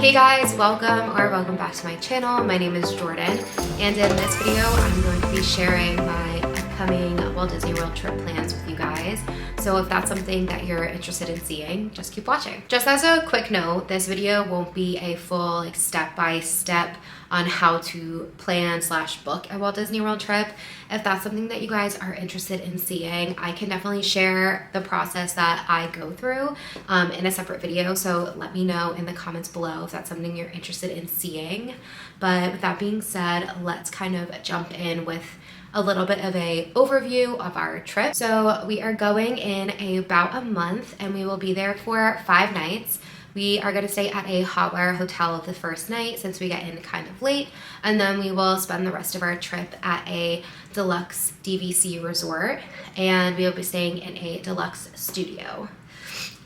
Hey guys, welcome back to my channel. My name is Jordan, and in this video I'm going to be sharing my upcoming Walt Disney World trip plans with you guys. So if that's something that you're interested in seeing, just keep watching. Just as a quick note, this video won't be a full step-by-step on how to plan / book a Walt Disney World trip. If that's something that you guys are interested in seeing, I can definitely share the process that I go through in a separate video. So let me know in the comments below if that's something you're interested in seeing. But with that being said, let's kind of jump in with a little bit of a overview of our trip. So we are going in about a month, and we will be there for 5 nights. We are going to stay at a hot wire hotel the first night since we get in kind of late, and then we will spend the rest of our trip at a deluxe DVC resort, and we will be staying in a deluxe studio.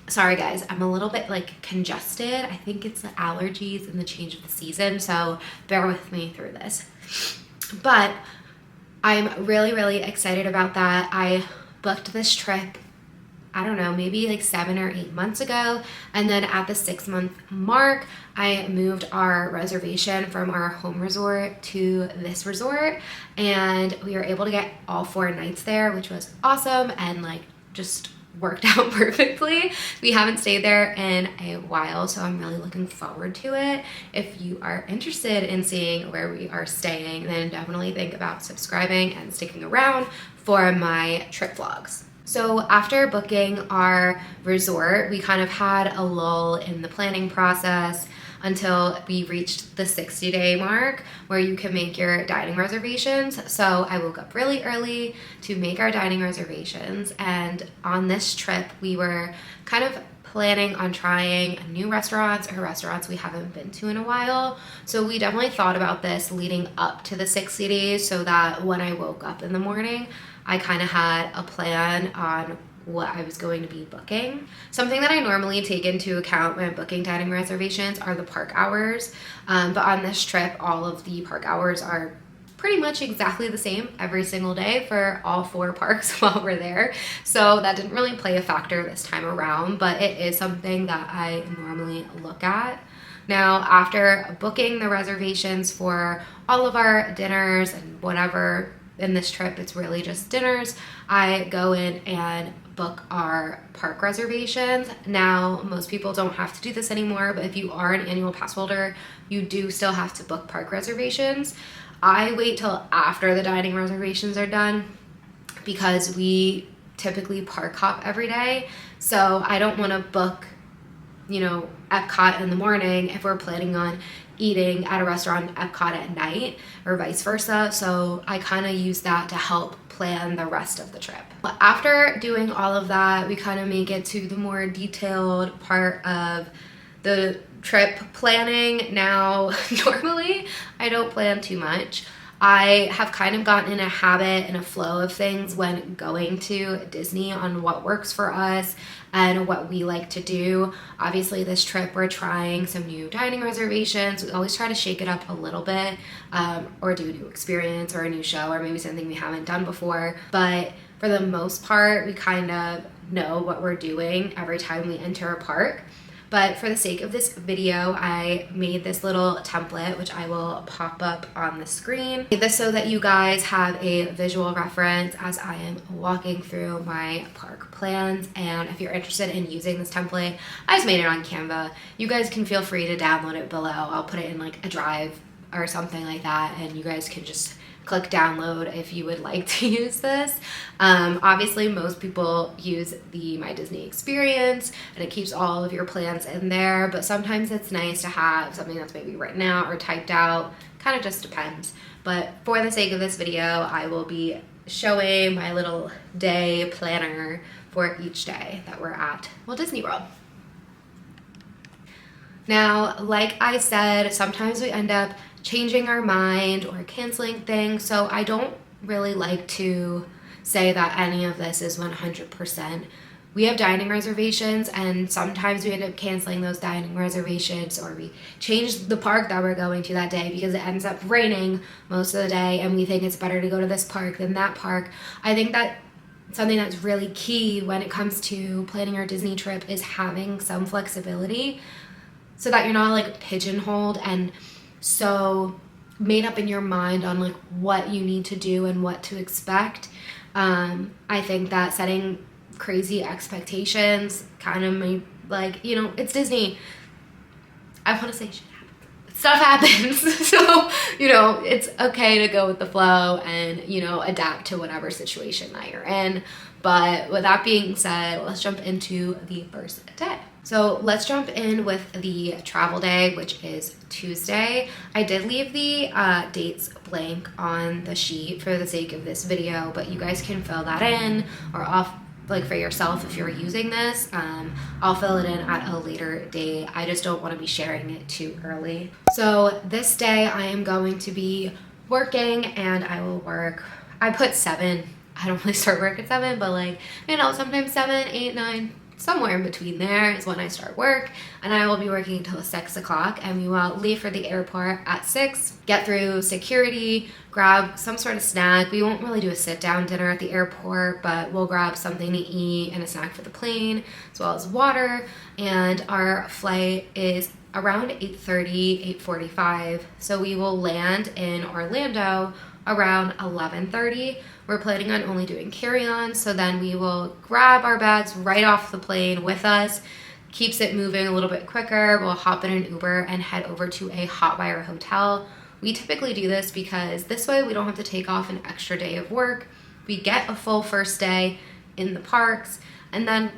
Sorry guys, I'm a little bit congested. I think it's the allergies and the change of the season, so bear with me through this. But I'm really excited about that. I booked this trip, I don't know, maybe 7 or 8 months ago. And then at the 6-month mark, I moved our reservation from our home resort to this resort. And we were able to get all 4 nights there, which was awesome and just worked out perfectly. We haven't stayed there in a while, so I'm really looking forward to it. If you are interested in seeing where we are staying, then definitely think about subscribing and sticking around for my trip vlogs. So after booking our resort, we kind of had a lull in the planning process until we reached the 60-day mark where you can make your dining reservations. So I woke up really early to make our dining reservations, and on this trip we were kind of planning on trying new restaurants or restaurants we haven't been to in a while. So we definitely thought about this leading up to the 60 days so that when I woke up in the morning, I kind of had a plan on what I was going to be booking. Something that I normally take into account when booking dining reservations are the park hours. But on this trip, all of the park hours are pretty much exactly the same every single day for all 4 parks while we're there. So that didn't really play a factor this time around, but it is something that I normally look at. Now, after booking the reservations for all of our dinners and whatever in this trip, it's really just dinners, I go in and book our park reservations. Now, most people don't have to do this anymore, but if you are an annual pass holder, you do still have to book park reservations. I wait till after the dining reservations are done because we typically park hop every day. So I don't want to book, Epcot in the morning if we're planning on eating at a restaurant at Epcot at night or vice versa. So I kind of use that to help plan the rest of the trip. But after doing all of that, we kind of make it to the more detailed part of the trip planning. Now, normally I don't plan too much. I have kind of gotten in a habit and a flow of things when going to Disney on what works for us and what we like to do. Obviously, this trip we're trying some new dining reservations. We always try to shake it up a little bit, or do a new experience or a new show or maybe something we haven't done before. But for the most part, we kind of know what we're doing every time we enter a park. But for the sake of this video, I made this little template, which I will pop up on the screen. I made this so that you guys have a visual reference as I am walking through my park plans. And if you're interested in using this template, I just made it on Canva. You guys can feel free to download it below. I'll put it in a drive or something like that, and you guys can just click download if you would like to use this. Obviously, most people use the My Disney Experience, and it keeps all of your plans in there, but sometimes it's nice to have something that's maybe written out or typed out. Kind of just depends. But for the sake of this video, I will be showing my little day planner for each day that we're at Walt Disney World. Now, like I said, sometimes we end up changing our mind or canceling things, so I don't really like to say that any of this is 100%. We have dining reservations, and sometimes we end up canceling those dining reservations, or we change the park that we're going to that day because it ends up raining most of the day and we think it's better to go to this park than that park. I think that something that's really key when it comes to planning your Disney trip is having some flexibility. so that you're not like pigeonholed and so made up in your mind on like what you need to do and what to expect. I think that setting crazy expectations kind of may, like, you know, it's Disney. I want to say shit happens. Stuff happens. So, you know, it's okay to go with the flow and, you know, adapt to whatever situation that you're in. But with that being said, let's jump into the first day. So let's jump in with the travel day, which is Tuesday. I did leave the dates blank on the sheet for the sake of this video, but you guys can fill that in or off like for yourself if you're using this. I'll fill it in at a later date. I just don't want to be sharing it too early. So this day I am going to be working, and I will work, I put 7. I don't really start work at 7, but like, you know, sometimes 7, 8, 9, somewhere in between there is when I start work, and I will be working until 6 o'clock, and we will leave for the airport at 6, get through security, grab some sort of snack. We won't really do a sit-down dinner at the airport, but we'll grab something to eat and a snack for the plane, as well as water, and our flight is around 8:30, 8:45, so we will land in Orlando around 11:30. We're planning on only doing carry-on, so then we will grab our bags right off the plane with us. Keeps it moving a little bit quicker. We'll hop in an Uber and head over to a Hotwire hotel. We typically do this because this way we don't have to take off an extra day of work. We get a full first day in the parks, and then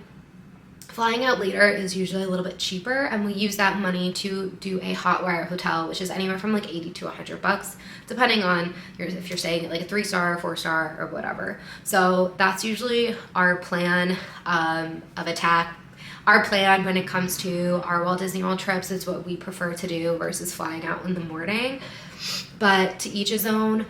flying out later is usually a little bit cheaper, and we use that money to do a Hotwire hotel, which is anywhere from like $80 to $100, depending on if you're staying at like a 3-star, 4-star, or whatever. So that's usually our plan of attack. Our plan when it comes to our Walt Disney World trips is what we prefer to do versus flying out in the morning, but to each his own.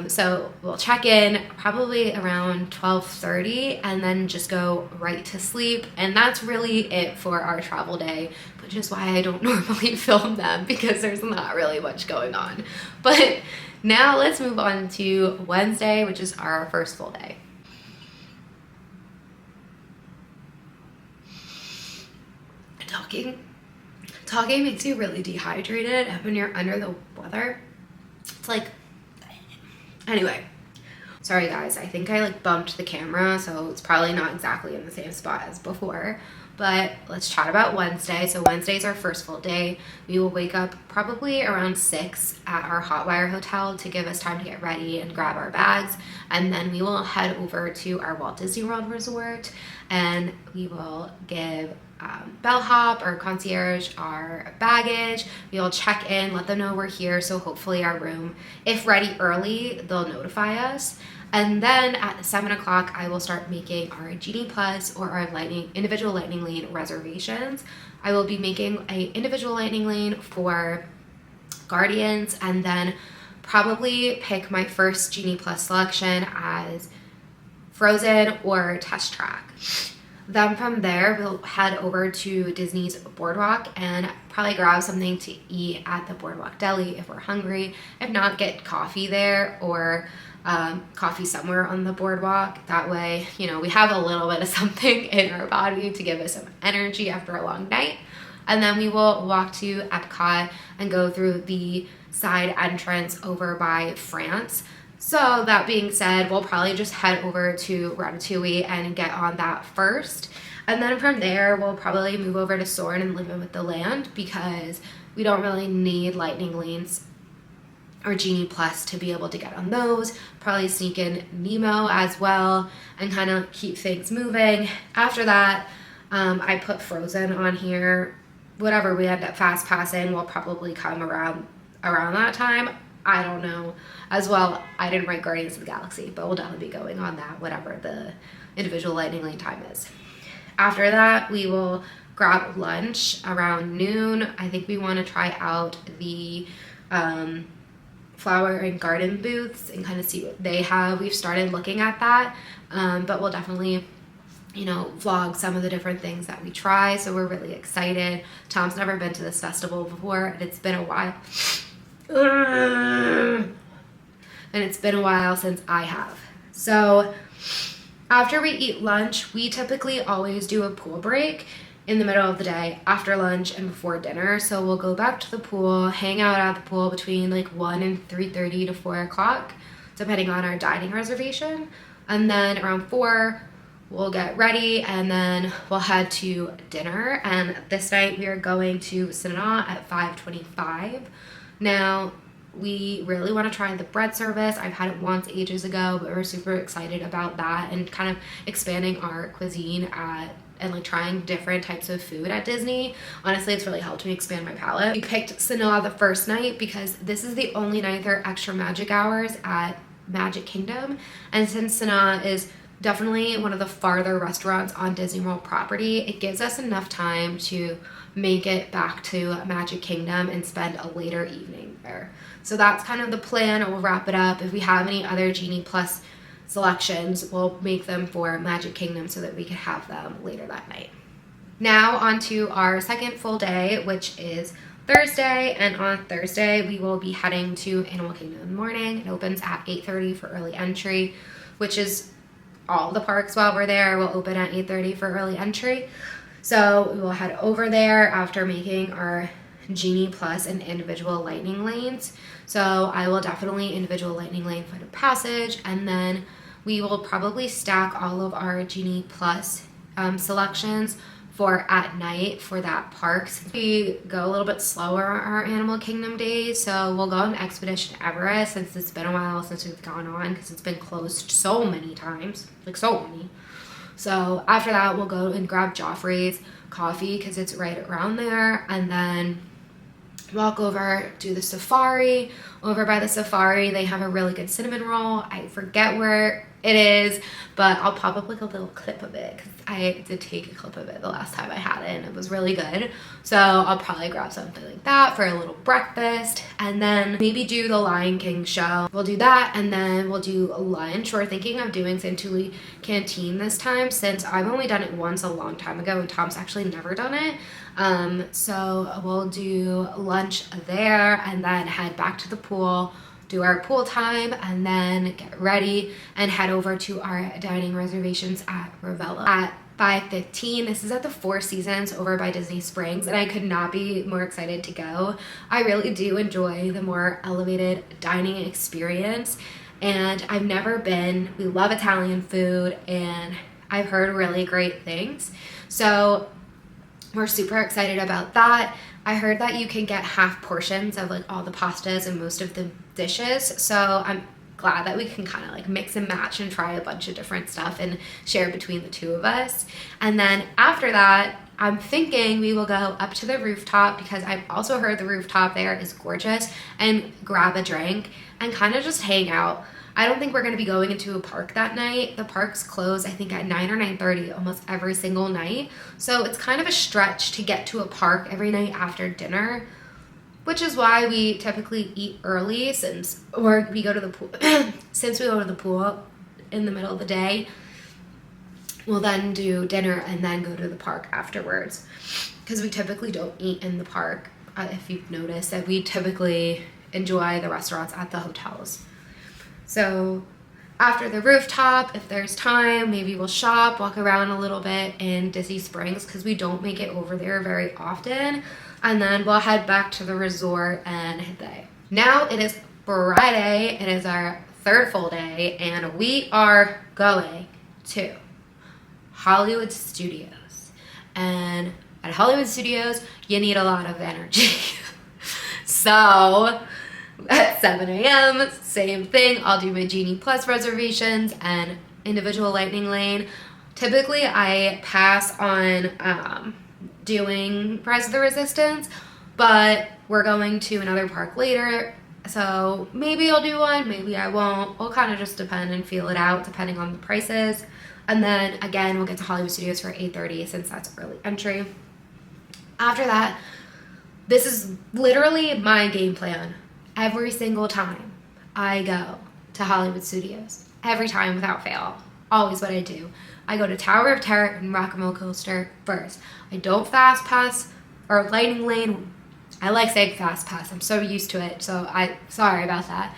So we'll check in probably around 12:30 and then just go right to sleep. And that's really it for our travel day, which is why I don't normally film them, because there's not really much going on. But now let's move on to Wednesday, which is our first full day. Talking makes you really dehydrated, and when you're under the weather, it's like, anyway, sorry guys, I think I like bumped the camera, so it's probably not exactly in the same spot as before, but let's chat about Wednesday. So Wednesday's our first full day. We will wake up probably around 6 at our Hotwire hotel to give us time to get ready and grab our bags, and then we will head over to our Walt Disney World resort, and we will give bellhop or concierge our baggage. We'll check in, let them know we're here, so hopefully our room, if ready early, they'll notify us. And then at 7 o'clock I will start making our Genie Plus or our individual Lightning Lane reservations. I will be making an individual Lightning Lane for Guardians, and then probably pick my first Genie Plus selection as Frozen or Test Track. Then from there, we'll head over to Disney's Boardwalk and probably grab something to eat at the Boardwalk Deli if we're hungry. If not, get coffee there or coffee somewhere on the boardwalk. That way, you know, we have a little bit of something in our body to give us some energy after a long night. And then we will walk to Epcot and go through the side entrance over by France. So that being said, we'll probably just head over to Ratatouille and get on that first. And then from there, we'll probably move over to Soarin' and Living with the Land, because we don't really need Lightning Lanes or Genie Plus to be able to get on those. Probably sneak in Nemo as well and kind of keep things moving. After that, I put Frozen on here. Whatever we end up fast passing will probably come around that time. I don't know. As well, I didn't write Guardians of the Galaxy, but we'll definitely be going on that, whatever the individual Lightning Lane time is. After that, we will grab lunch around noon. I think we want to try out the flower and garden booths and kind of see what they have. We've started looking at that, but we'll definitely, you know, vlog some of the different things that we try. So we're really excited. Tom's never been to this festival before, and it's been a while. And it's been a while since I have. So after we eat lunch, we typically always do a pool break, in the middle of the day, after lunch, and before dinner. So we'll go back to the pool, hang out at the pool between like 1 and 3:30 to 4 o'clock, depending on our dining reservation. And then around 4, we'll get ready and then we'll head to dinner. And this night we are going to Sanaa at 5:25. Now, we really want to try the bread service. I've had it once ages ago, but we're super excited about that and kind of expanding our cuisine and like trying different types of food at Disney. Honestly, it's really helped me expand my palate. We picked Sanaa the first night because this is the only night there are extra magic hours at Magic Kingdom. And since Sanaa is definitely one of the farther restaurants on Disney World property, it gives us enough time to make it back to Magic Kingdom and spend a later evening there. So that's kind of the plan. We'll wrap it up. If we have any other Genie Plus selections, we'll make them for Magic Kingdom so that we can have them later that night. Now on to our second full day, which is Thursday. And on Thursday, we will be heading to Animal Kingdom in the morning. It opens at 8:30 for early entry, which is all the parks while we're there will open at 8:30 for early entry. So we will head over there after making our Genie Plus and individual lightning lanes. So I will definitely individual lightning lane for the passage, and then we will probably stack all of our Genie Plus selections for at night for that park. We go a little bit slower on our Animal Kingdom days, so we'll go on Expedition Everest since it's been a while since we've gone on because it's been closed so many times, like so many. So after that, we'll go and grab Joffrey's coffee because it's right around there, and then walk over, do the safari. Over by the safari, they have a really good cinnamon roll. I forget where it is, but I'll pop up like a little clip of it because I did take a clip of it the last time I had it and it was really good. So I'll probably grab something like that for a little breakfast and then maybe do the Lion King show. We'll do that and then we'll do lunch. We're thinking of doing Santuli Canteen this time since I've only done it once a long time ago and Tom's actually never done it. So we'll do lunch there and then head back to the pool, do our pool time, and then get ready and head over to our dining reservations at Ravello at 5:15. This is at the Four Seasons over by Disney Springs, and I could not be more excited to go. I really do enjoy the more elevated dining experience, and I've never been. We love Italian food, and I've heard really great things. So we're super excited about that. I heard that you can get half portions of like all the pastas and most of the dishes. So I'm glad that we can kind of like mix and match and try a bunch of different stuff and share between the two of us. And then after that, I'm thinking we will go up to the rooftop because I've also heard the rooftop there is gorgeous, and grab a drink and kind of just hang out. I don't think we're going to be going into a park that night. The parks close, I think, at 9 or 9:30 almost every single night. So it's kind of a stretch to get to a park every night after dinner, which is why we typically eat early since we go to the pool. Since we go to the pool in the middle of the day, we'll then do dinner and then go to the park afterwards because we typically don't eat in the park. If you've noticed that we typically enjoy the restaurants at the hotels. So after the rooftop, if there's time, maybe we'll shop, walk around a little bit in Disney Springs because we don't make it over there very often. And then we'll head back to the resort and hit the day. Now it is Friday. It is our third full day and we are going to Hollywood Studios. And at Hollywood Studios, you need a lot of energy. So at 7 a.m., same thing. I'll do my Genie Plus reservations and individual lightning lane. Typically, I pass on doing Rise of the Resistance, but we're going to another park later, so maybe I'll do one, maybe I won't. It'll kind of just depend and feel it out depending on the prices. And then again, we'll get to Hollywood Studios for 8:30 since that's early entry. After that, this is literally my game plan. Every single time I go to Hollywood Studios, every time without fail, always what I do. I go to Tower of Terror and Rock-A-Roller Coaster first. I don't fast pass or lightning lane. I like saying fast pass. I'm so used to it, so sorry about that.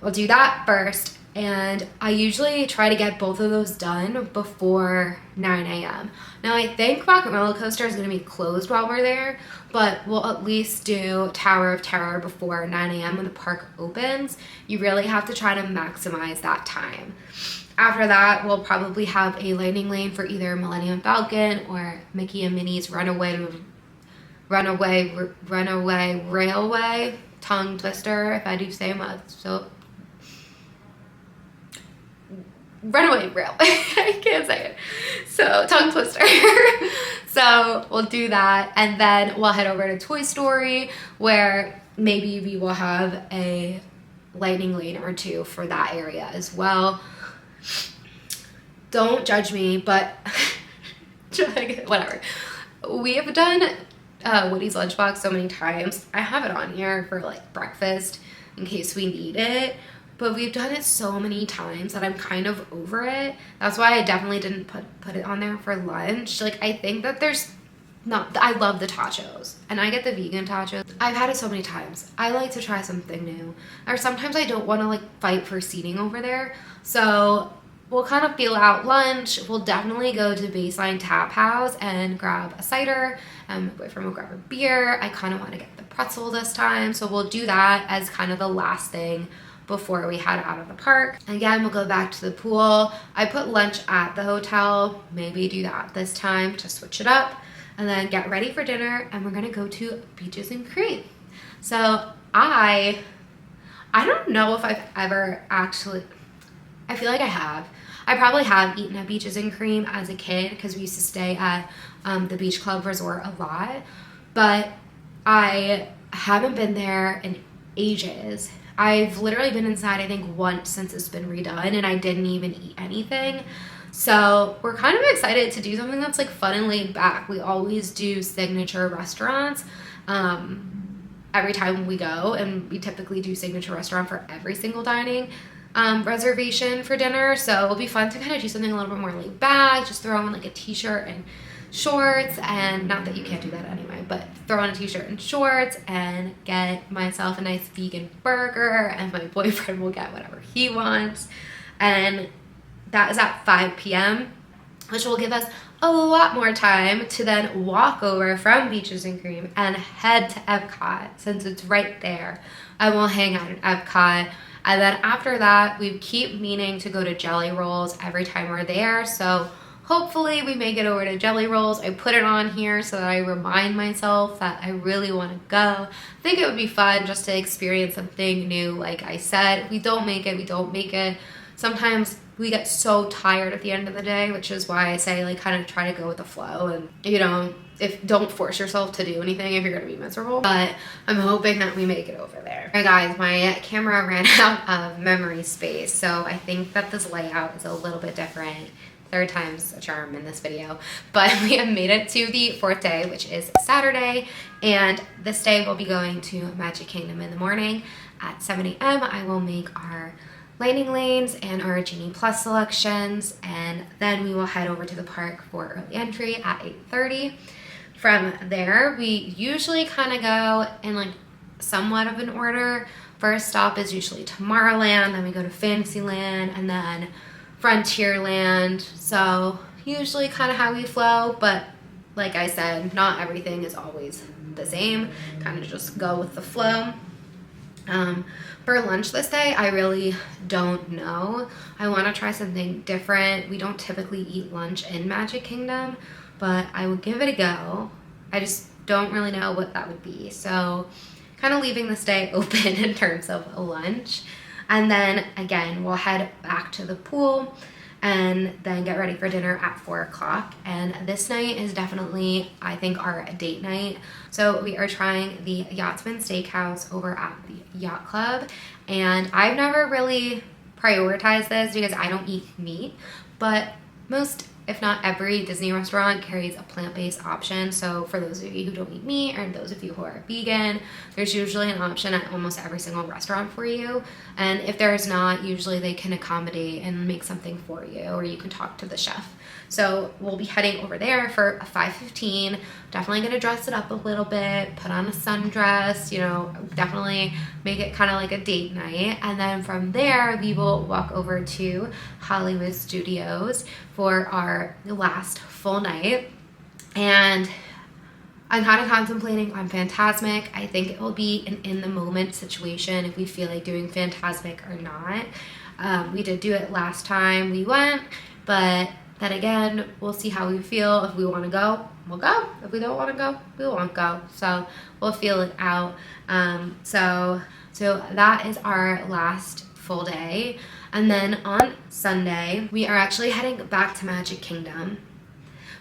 We'll do that first, and I usually try to get both of those done before 9 a.m. Now I think Rock Roller Coaster is going to be closed while we're there, but we'll at least do Tower of Terror before 9 a.m. when the park opens. You really have to try to maximize that time. After that, we'll probably have a landing lane for either Millennium Falcon or Mickey and Minnie's Runaway Railway, tongue twister, if I do say much. So, Runaway Railway, I can't say it. So, tongue twister. So, we'll do that, and then we'll head over to Toy Story, where maybe we will have a lightning lane or two for that area as well. Don't judge me, but whatever. We have done Woody's Lunchbox so many times. I have it on here for like breakfast in case we need it, but we've done it so many times that I'm kind of over it. That's why I definitely didn't put it on there for lunch. Like, I think that I love the tachos, and I get the vegan tachos. I've had it so many times. I like to try something new, or sometimes I don't want to like fight for seating over there, so we'll kind of feel out lunch. We'll definitely go to Baseline Tap House and grab a cider. My boyfriend will grab a beer. I kind of want to get the pretzel this time, so we'll do that as kind of the last thing before we head out of the park. Again, we'll go back to the pool. I put lunch at the hotel. Maybe do that this time to switch it up, and then get ready for dinner, and we're gonna go to Beaches and Cream. So I don't know if I've ever actually, I feel like I have. I probably have eaten at Beaches and Cream as a kid because we used to stay at the Beach Club Resort a lot, but I haven't been there in ages. I've literally been inside, I think, once since it's been redone, and I didn't even eat anything. So we're kind of excited to do something that's like fun and laid back. We always do signature restaurants every time we go, and we typically do signature restaurant for every single dining reservation for dinner. So it'll be fun to kind of do something a little bit more laid back, just throw on like a t-shirt and shorts, and not that you can't do that anyway, but throw on a t-shirt and shorts and get myself a nice vegan burger, and my boyfriend will get whatever he wants. And that is at 5 p.m., which will give us a lot more time to then walk over from Beaches and Cream and head to Epcot, since it's right there. I will hang out at Epcot. And then after that, we keep meaning to go to Jelly Rolls every time we're there. So hopefully we make it over to Jelly Rolls. I put it on here so that I remind myself that I really want to go. I think it would be fun just to experience something new. Like I said, if we don't make it, we don't make it. Sometimes we get so tired at the end of the day, which is why I say like kind of try to go with the flow, and don't force yourself to do anything if you're gonna be miserable. But I'm hoping that we make it over there. Alright guys, my camera ran out of memory space, so I think that this layout is a little bit different. Third time's a charm in this video. But we have made it to the fourth day, which is Saturday, and this day we'll be going to Magic Kingdom in the morning at 7 a.m. I will make our landing lanes and our Genie Plus selections, and then we will head over to the park for early entry at 8:30. From there, we usually kind of go in like somewhat of an order. First stop is usually Tomorrowland, then we go to Fantasyland, and then Frontierland. So usually kind of how we flow, but like I said, not everything is always the same. Kind of just go with the flow. For lunch this day, I really don't know. I want to try something different. We don't typically eat lunch in Magic Kingdom, but I would give it a go. I just don't really know what that would be. So kind of leaving this day open in terms of lunch. And then again, we'll head back to the pool and then get ready for dinner at 4 o'clock. And this night is definitely, I think, our date night. So we are trying the Yachtsman Steakhouse over at the Yacht Club. And I've never really prioritized this because I don't eat meat, but most if not every Disney restaurant carries a plant-based option. So for those of you who don't eat meat or those of you who are vegan, there's usually an option at almost every single restaurant for you. And if there's not, usually they can accommodate and make something for you, or you can talk to the chef. So we'll be heading over there for a 5:15. Definitely gonna dress it up a little bit, put on a sundress, you know, definitely make it kind of like a date night. And then from there, we will walk over to Hollywood Studios for our last full night. And I'm kind of contemplating on Fantasmic. I think it will be an in-the-moment situation if we feel like doing Fantasmic or not. We did do it last time we went, but then again, we'll see how we feel. If we want to go, we'll go. If we don't want to go, we won't go. So we'll feel it out. So that is our last full day. And then on Sunday, we are actually heading back to Magic Kingdom.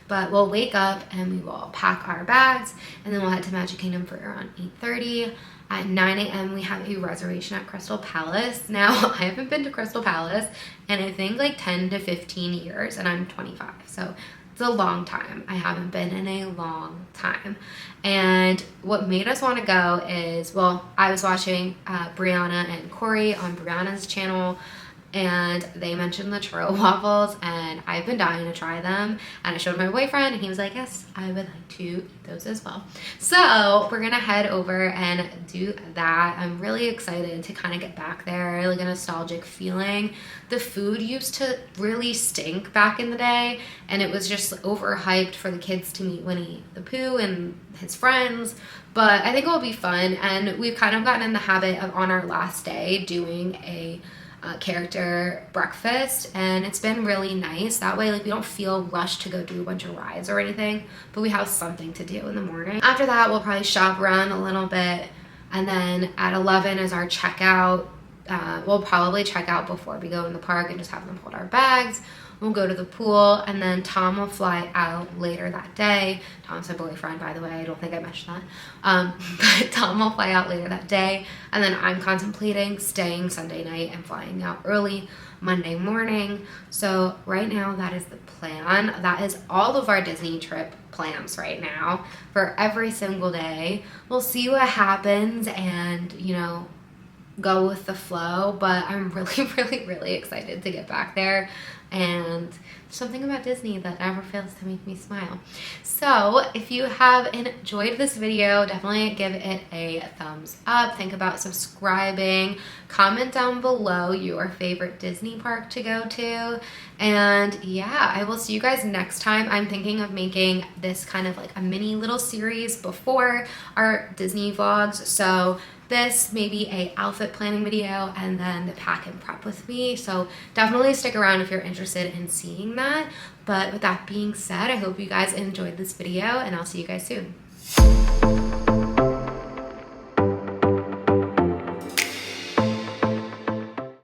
But we'll wake up and we will pack our bags, and then we'll head to Magic Kingdom for around 8:30. At 9 a.m. we have a reservation at Crystal Palace. Now, I haven't been to Crystal Palace in I think like 10 to 15 years, and I'm 25. So it's a long time. I haven't been in a long time. And what made us want to go is, well, I was watching Brianna and Corey on Brianna's channel, and they mentioned the churro waffles, and I've been dying to try them. And I showed my boyfriend, and he was like, yes, I would like to eat those as well. So we're gonna head over and do that. I'm really excited to kind of get back there, like a nostalgic feeling. The food used to really stink back in the day, and it was just overhyped for the kids to meet Winnie the Pooh and his friends. But I think it will be fun, and we've kind of gotten in the habit of, on our last day, doing a character breakfast, and it's been really nice. That way, like, we don't feel rushed to go do a bunch of rides or anything, but we have something to do in the morning. After that, we'll probably shop around a little bit, and then at 11 is our checkout. We'll probably check out before we go in the park and just have them hold our bags. We'll go to the pool, and then Tom will fly out later that day. Tom's my boyfriend, by the way. I don't think I mentioned that. But Tom will fly out later that day, and then I'm contemplating staying Sunday night and flying out early Monday morning. So right now, that is the plan. That is all of our Disney trip plans right now for every single day. We'll see what happens and, you know, go with the flow, but I'm really excited to get back there. And something about Disney that never fails to make me smile. So if you have enjoyed this video, definitely give it a thumbs up. Think about subscribing. Comment down below your favorite Disney park to go to. And yeah, I will see you guys next time. I'm thinking of making this kind of like a mini little series before our Disney vlogs. So this maybe a outfit planning video, and then the pack and prep with me. So definitely stick around if you're interested in seeing that. But with that being said, I hope you guys enjoyed this video, and I'll see you guys soon.